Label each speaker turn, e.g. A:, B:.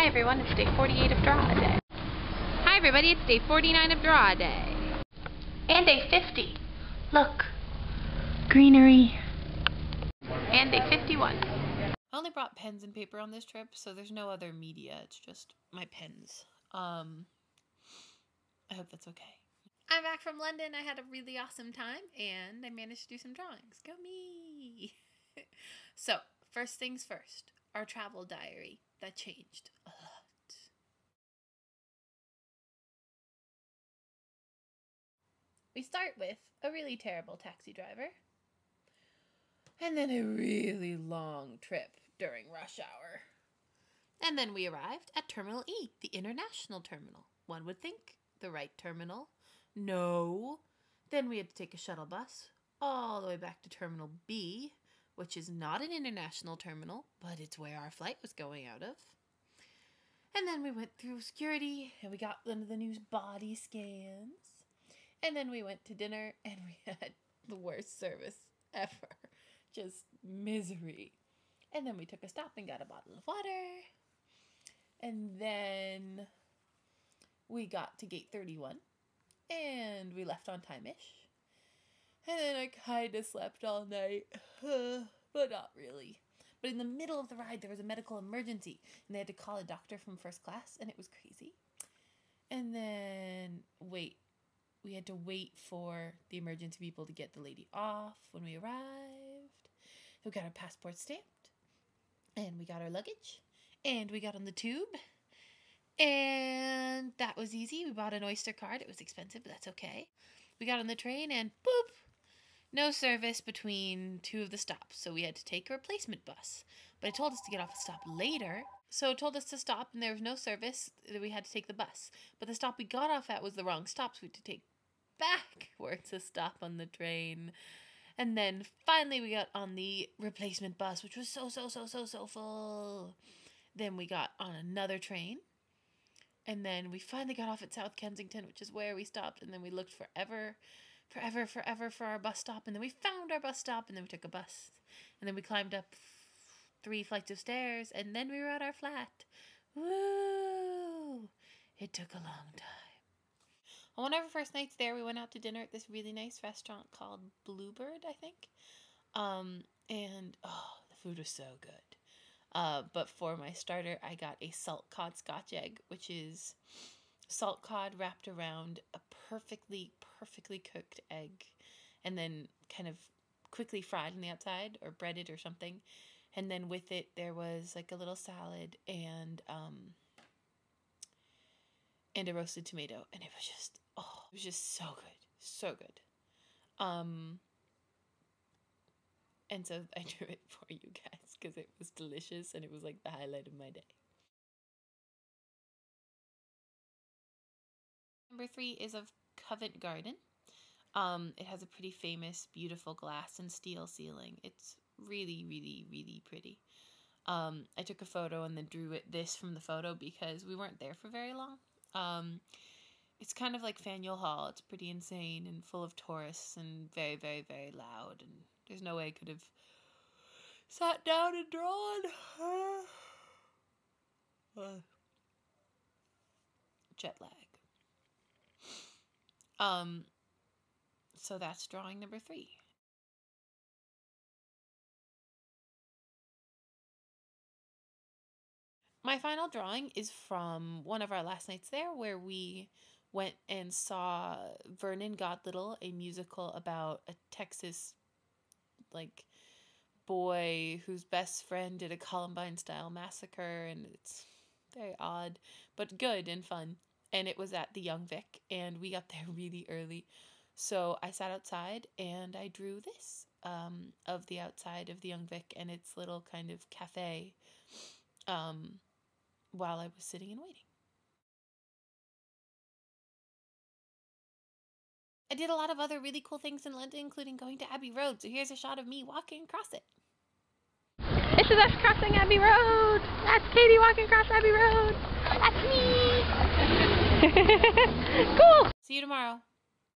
A: everyone, it's day 48 of Draw Day. Hi everybody, it's day 49 of Draw Day. And day 50. Look. Greenery. And day 51.
B: I only brought pens and paper on this trip, so there's no other media. It's just my pens. I hope that's okay. I'm back from London. I had a really awesome time, and I managed to do some drawings. Go me! So, first things first. Our travel diary. That changed a lot. We start with a really terrible taxi driver. And then a really long trip during rush hour. And then we arrived at Terminal E, the international terminal. One would think the right terminal. No. Then we had to take a shuttle bus all the way back to Terminal B, which is not an international terminal, but it's where our flight was going out of. And then we went through security, and we got one of the new body scans. And then we went to dinner, and we had the worst service ever. Just misery. And then we took a stop and got a bottle of water. And then we got to gate 31. And we left on time-ish. And then I kind of slept all night. But not really. But in the middle of the ride, there was a medical emergency. And they had to call a doctor from first class. And it was crazy. And then, we had to wait for the emergency people to get the lady off when we arrived. We got our passport stamped. And we got our luggage. And we got on the tube. And that was easy. We bought an Oyster card. It was expensive, but that's okay. We got on the train and boop! No service between two of the stops. So we had to take a replacement bus. But it told us to get off a stop later. So it told us to stop and there was no service. We had to take the bus. But the stop we got off at was the wrong stop. So we had to take backwards a stop on the train. And then finally we got on the replacement bus, which was so full. Then we got on another train. And then we finally got off at South Kensington, which is where we stopped. And then we looked forever for our bus stop. And then we found our bus stop and then we took a bus. And then we climbed up 3 flights of stairs and then we were at our flat. Woo! It took a long time. On one of our first nights there, we went out to dinner at this really nice restaurant called Bluebird, I think. And the food was so good. But for my starter, I got a salt cod scotch egg, which is salt cod wrapped around a perfectly cooked egg and then kind of quickly fried on the outside or breaded or something. And then with it, there was like a little salad and a roasted tomato. And it was just so good. So good. And so I drew it for you guys because it was delicious and it was like the highlight of my day. Number 3 is of Covent Garden. It has a pretty famous, beautiful glass and steel ceiling. It's really pretty. I took a photo and then drew this from the photo because we weren't there for very long. It's kind of like Faneuil Hall. It's pretty insane and full of tourists and very loud. And there's no way I could have sat down and drawn. Jet lag. So that's drawing number 3. My final drawing is from one of our last nights there where we went and saw Vernon Got Little, a musical about a Texas boy whose best friend did a Columbine-style massacre, and it's very odd, but good and fun. And it was at the Young Vic, and we got there really early. So I sat outside, and I drew this of the outside of the Young Vic and its little kind of cafe while I was sitting and waiting. I did a lot of other really cool things in London, including going to Abbey Road. So here's a shot of me walking across it.
A: This is us crossing Abbey Road. That's Katie walking across Abbey Road. That's me. Cool.
B: See you tomorrow.